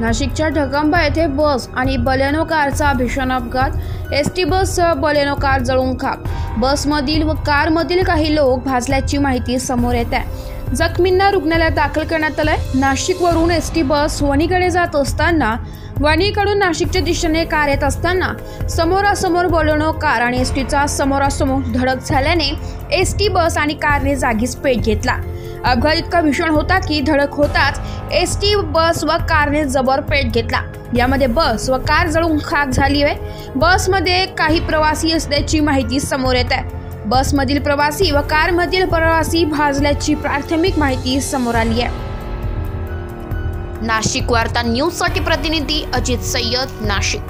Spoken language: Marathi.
नाशिकच्या ढगंबा येथे बस आणि बलेनो कारचा भीषण अपघात। एसटी बससह बलेनो कार जळून खाक। बसमधील व कारमधील काही लोक भाजल्याची माहिती समोर येत आहे। जखमींना रुग्णालयात दाखल करण्यात आलंय। नाशिकवरून एसटी बस वणीकडे जात असताना वणीकडून नाशिकच्या दिशेने कार येत असताना समोरासमोर बलेनो कार आणि एसटीचा समोरासमोर धडक झाल्याने एसटी बस आणि कारने जागीच पेट घेतला। अपघात इतका भीषण होता की धडक होताच एसटी बस व कारने जबर पेट घेतला। यामध्ये बस व कार जळून खाक झाली आहे। बसमध्ये काही प्रवासी असल्याची माहिती समोर येत आहे। बसमधील प्रवासी व कारमधील प्रवासी भाजल्याची प्राथमिक माहिती समोर आली आहे। नाशिक वार्ता न्यूज साठी प्रतिनिधी अजित सय्यद, नाशिक।